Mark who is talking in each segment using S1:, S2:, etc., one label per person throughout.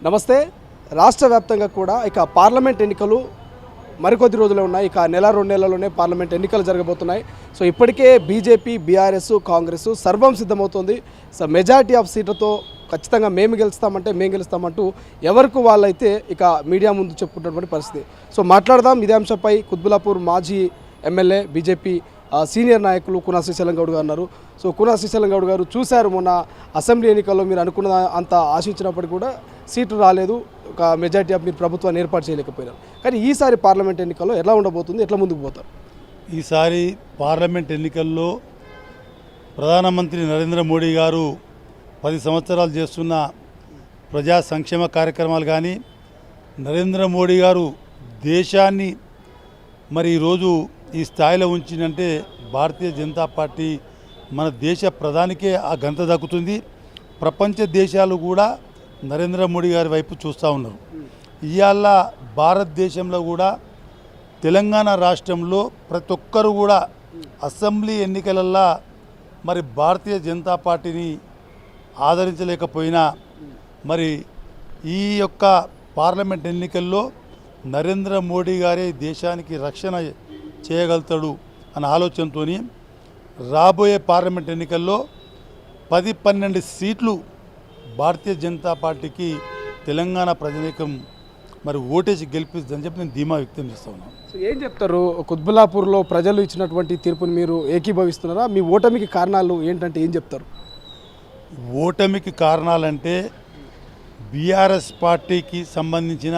S1: నమస్తే. రాష్ట్ర వ్యాప్తంగా కూడా ఇక పార్లమెంట్ ఎన్నికలు మరికొద్ది రోజులే ఉన్నాయి. ఇక నెల 2 నెలల్లోనే పార్లమెంట్ ఎన్నికలు జరగబోతున్నాయి. సో ఇప్పటికే బీజేపీ, బీఆర్ఎస్, కాంగ్రెస్ సర్వం సిద్ధమవుతోంది. సో మెజారిటీ ఆఫ్ సీట్లతో ఖచ్చితంగా మేము గెలుస్తామంటూ ఎవరికి వాళ్ళైతే ఇక మీడియా ముందు చెప్పుకుంటున్నటువంటి పరిస్థితి. సో మాట్లాడదాం ఇదే అంశంపై. కుత్బుల్లాపూర్ మాజీ ఎమ్మెల్యే, బీజేపీ సీనియర్ నాయకులు కూన శ్రీశైలం గౌడ్ గారు ఉన్నారు. సో కూన శ్రీశైలం గౌడ్ గారు, చూశారు మొన్న అసెంబ్లీ ఎన్నికల్లో మీరు అనుకున్న అంత ఆశించినప్పటికీ కూడా సీట్లు రాలేదు, ఒక మెజారిటీ ఆఫ్ మీరు ప్రభుత్వాన్ని ఏర్పాటు చేయలేకపోయినారు. కానీ ఈసారి పార్లమెంట్ ఎన్నికల్లో ఎలా ఉండబోతుంది, ఎట్లా ముందుకు పోతారు?
S2: ఈసారి పార్లమెంట్ ఎన్నికల్లో ప్రధానమంత్రి నరేంద్ర మోడీ గారు 10 సంవత్సరాలు చేస్తున్న ప్రజా సంక్షేమ కార్యక్రమాలు కానీ, నరేంద్ర మోడీ గారు దేశాన్ని మరి ఈరోజు ఈ స్థాయిలో ఉంచిందంటే భారతీయ జనతా పార్టీ మన దేశ ప్రధానికే ఆ ఘనత దక్కుతుంది. ప్రపంచ దేశాలు కూడా నరేంద్ర మోడీ గారి వైపు చూస్తూ ఉన్నారు. ఇవాళ భారతదేశంలో కూడా తెలంగాణ రాష్ట్రంలో ప్రతి ఒక్కరు కూడా అసెంబ్లీ ఎన్నికలల్లో మరి భారతీయ జనతా పార్టీని ఆదరించలేకపోయినా మరి ఈ యొక్క పార్లమెంట్ ఎన్నికల్లో నరేంద్ర మోడీ గారే దేశానికి రక్షణ చేయగలుగుతాడు అన్న ఆలోచనతో రాబోయే పార్లమెంట్ ఎన్నికల్లో 10-12 సీట్లు భారతీయ జనతా పార్టీకి తెలంగాణ ప్రజానీకం మరి ఓటేసి గెలిపిస్తుందని చెప్పి నేను ధీమా వ్యక్తం చేస్తూ ఉన్నాను.
S1: సో ఏం చెప్తారు? కుత్బుల్లాపూర్లో ప్రజలు ఇచ్చినటువంటి తీర్పుని మీరు ఏకీభవిస్తున్నారా? మీ ఓటమికి కారణాలు ఏంటంటే ఏం చెప్తారు?
S2: ఓటమికి కారణాలంటే బీఆర్ఎస్ పార్టీకి సంబంధించిన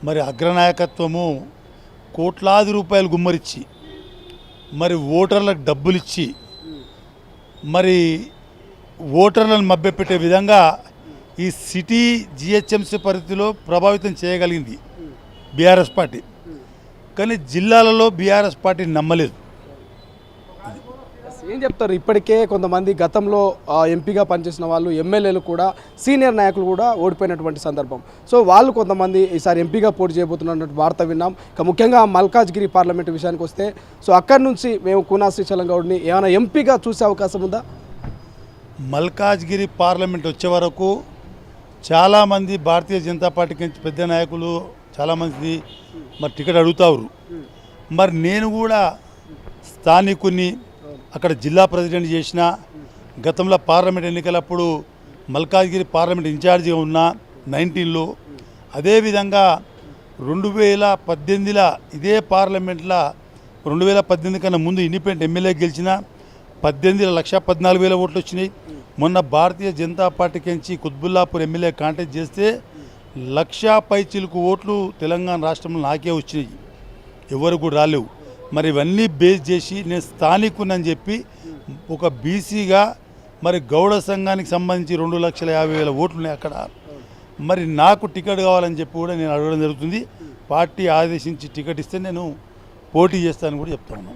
S2: మరి అగ్రనాయకత్వము కోట్లాది రూపాయలు గుమ్మరిచ్చి మరి ఓటర్లకు డబ్బులు ఇచ్చి మరి ఓటర్లను మభ్యపెట్టే విధంగా ఈ సిటీ జిహెచ్ఎంసీ పరిధిలో ప్రభావితం చేయగలిగింది బీఆర్ఎస్ పార్టీ. కానీ జిల్లాలలో బీఆర్ఎస్ పార్టీ నమ్మలేదు.
S1: ఏం చెప్తారు? ఇప్పటికే కొంతమంది గతంలో ఎంపీగా పనిచేసిన వాళ్ళు, ఎమ్మెల్యేలు కూడా, సీనియర్ నాయకులు కూడా ఓడిపోయినటువంటి సందర్భం. సో వాళ్ళు కొంతమంది ఈసారి ఎంపీగా పోటీ చేయబోతున్నటువంటి వార్త విన్నాం. ఇక ముఖ్యంగా మల్కాజ్గిరి పార్లమెంటు విషయానికి వస్తే, సో అక్కడి నుంచి మేము కూన శ్రీశైలం గౌడ్ని ఏమైనా ఎంపీగా చూసే అవకాశం ఉందా?
S2: మల్కాజ్గిరి పార్లమెంట్ వచ్చే వరకు చాలామంది భారతీయ జనతా పార్టీకి పెద్ద నాయకులు చాలామంది మరి టికెట్ అడుగుతారు. మరి నేను కూడా స్థానికుని, అక్కడ జిల్లా ప్రెసిడెంట్ చేసిన, గతంలో పార్లమెంట్ ఎన్నికలప్పుడు మల్కాజ్గిరి పార్లమెంట్ ఇన్ఛార్జిగా ఉన్న 19లో, అదేవిధంగా 2018లో ఇదే పార్లమెంట్లో 2018 కన్నా ముందు ఇండిపెండెంట్ ఎమ్మెల్యే గెలిచిన 18లో 1,14,000 ఓట్లు వచ్చినాయి. మొన్న భారతీయ జనతా పార్టీకి కుత్బుల్లాపూర్ ఎమ్మెల్యే కాంటెస్ట్ చేస్తే 1,00,000 పైచిలకు ఓట్లు తెలంగాణ రాష్ట్రంలో నాకే వచ్చినాయి, ఎవరు కూడా రాలేవు. మరి ఇవన్నీ బేస్ చేసి నేను స్థానికునని చెప్పి ఒక బీసీగా మరి గౌడ సంఘానికి సంబంధించి 2,50,000 ఓట్లు ఉన్నాయి అక్కడ. మరి నాకు టికెట్ కావాలని చెప్పి కూడా నేను అడగడం జరుగుతుంది. పార్టీ ఆదేశించి టికెట్ ఇస్తే నేను పోటీ చేస్తానని కూడా చెప్తా ఉన్నాను.